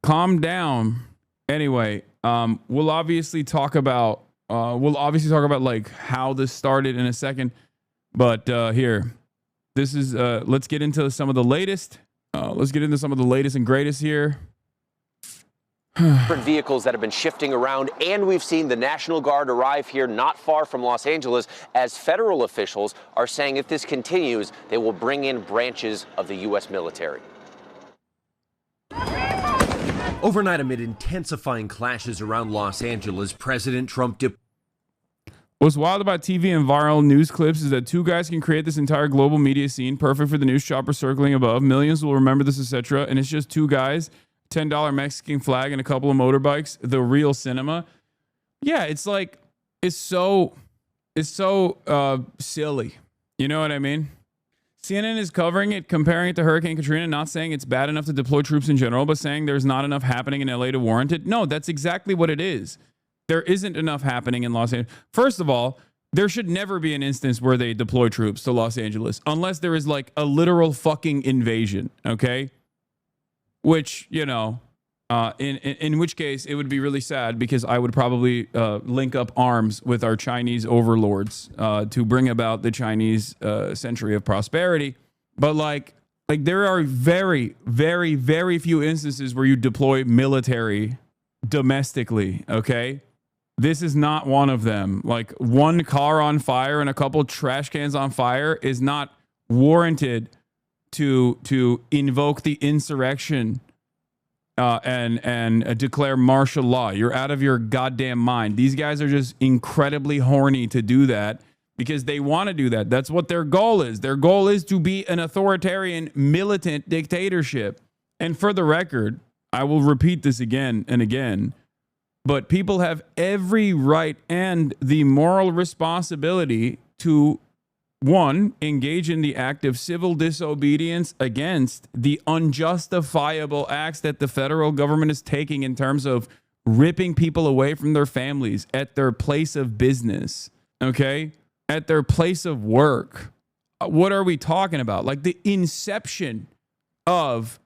calm down. Anyway, we'll obviously talk about like how this started in a second. But here, this is let's get into some of the latest. Let's get into some of the latest and greatest here. Vehicles that have been shifting around, and we've seen the National Guard arrive here not far from Los Angeles, as federal officials are saying if this continues, they will bring in branches of the U.S. military. Overnight, amid intensifying clashes around Los Angeles, President Trump What's wild about TV and viral news clips is that two guys can create this entire global media scene, perfect for the news chopper circling above. Millions will remember this, etc. And it's just two guys, $10 Mexican flag, and a couple of motorbikes. The real cinema. Yeah, it's like it's so silly. You know what I mean? CNN is covering it, comparing it to Hurricane Katrina, not saying it's bad enough to deploy troops in general, but saying there's not enough happening in LA to warrant it. No, that's exactly what it is. There isn't enough happening in Los Angeles. First of all, there should never be an instance where they deploy troops to Los Angeles unless there is like a literal fucking invasion, okay? Which, you know, in which case it would be really sad because I would probably link up arms with our Chinese overlords to bring about the Chinese century of prosperity. But like there are very, very, very few instances where you deploy military domestically, okay? This is not one of them. Like one car on fire and a couple trash cans on fire is not warranted to invoke the insurrection and declare martial law. You're out of your goddamn mind. These guys are just incredibly horny to do that because they want to do that. That's what their goal is. Their goal is to be an authoritarian, militant dictatorship. And for the record, I will repeat this again and again, but people have every right and the moral responsibility to, one, engage in the act of civil disobedience against the unjustifiable acts that the federal government is taking in terms of ripping people away from their families at their place of business, okay? At their place of work. What are we talking about? Like the inception of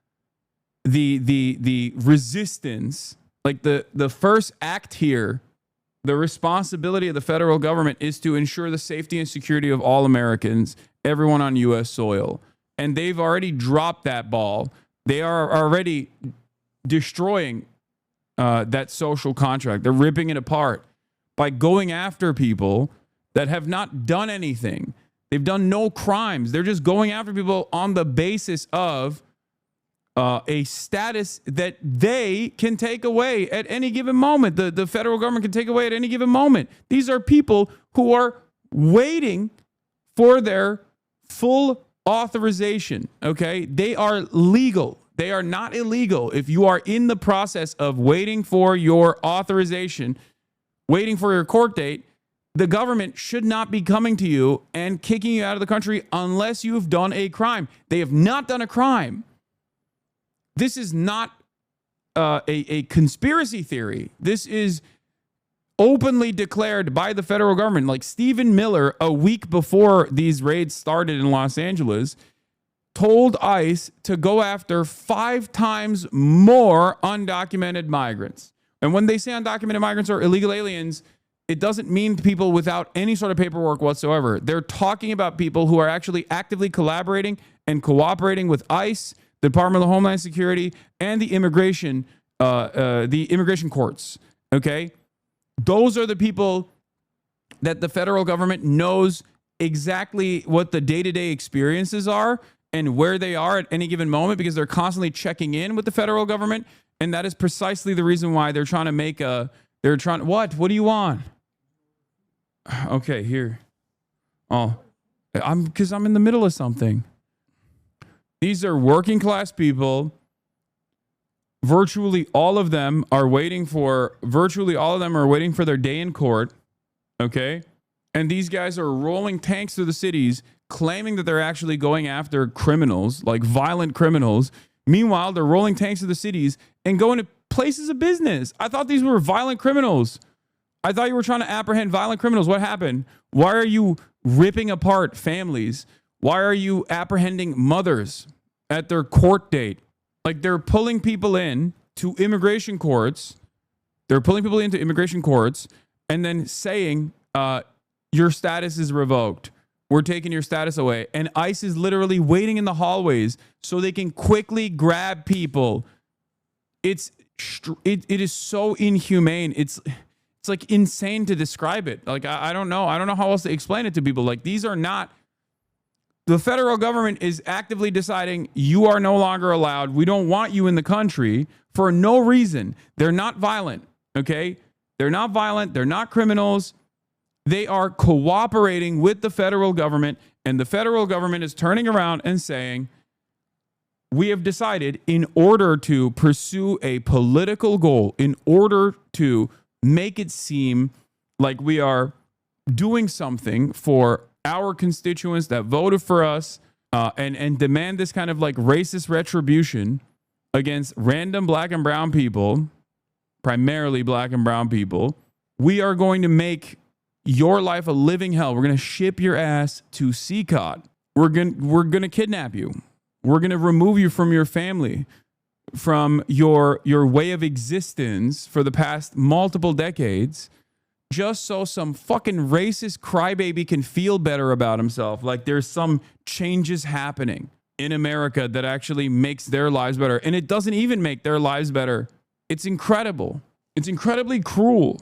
the resistance, like the first act here, the responsibility of the federal government is to ensure the safety and security of all Americans, everyone on U.S. soil. And they've already dropped that ball. They are already destroying that social contract. They're ripping it apart by going after people that have not done anything. They've done no crimes. They're just going after people on the basis of a status that they can take away at any given moment. The federal government can take away at any given moment. These are people who are waiting for their full authorization, okay? They are legal. They are not illegal. If you are in the process of waiting for your authorization, waiting for your court date, the government should not be coming to you and kicking you out of the country unless you've done a crime. They have not done a crime. This is not a conspiracy theory. This is openly declared by the federal government. Like Stephen Miller, a week before these raids started in Los Angeles, told ICE to go after 5 times more undocumented migrants. And when they say undocumented migrants are illegal aliens, it doesn't mean people without any sort of paperwork whatsoever. They're talking about people who are actually actively collaborating and cooperating with ICE, the Department of Homeland Security, and the immigration courts, okay? Those are the people that the federal government knows exactly what the day-to-day experiences are and where they are at any given moment because they're constantly checking in with the federal government, and that is precisely the reason why they're trying to make what do you want? Okay, here. Oh, because I'm in the middle of something. These are working class people. Virtually all of them are waiting for their day in court. Okay. And these guys are rolling tanks through the cities, claiming that they're actually going after criminals, like violent criminals. Meanwhile, they're rolling tanks through the cities and going to places of business. I thought these were violent criminals. I thought you were trying to apprehend violent criminals. What happened? Why are you ripping apart families? Why are you apprehending mothers at their court date? Like they're pulling people in to immigration courts. They're pulling people into immigration courts and then saying, your status is revoked. We're taking your status away. And ICE is literally waiting in the hallways so they can quickly grab people. It is so inhumane. It's like insane to describe it. Like, I don't know. I don't know how else to explain it to people. Like, these are not, the federal government is actively deciding you are no longer allowed. We don't want you in the country for no reason. They're not violent. Okay. They're not violent. They're not criminals. They are cooperating with the federal government, and the federal government is turning around and saying, we have decided, in order to pursue a political goal, in order to make it seem like we are doing something for our constituents that voted for us, and demand this kind of like racist retribution against random black and brown people, primarily black and brown people, we are going to make your life a living hell. We're going to ship your ass to CCOT. We're going to kidnap you. We're going to remove you from your family, from your way of existence for the past multiple decades, just so some fucking racist crybaby can feel better about himself. Like there's some changes happening in America that actually makes their lives better. And it doesn't even make their lives better. It's incredible. It's incredibly cruel.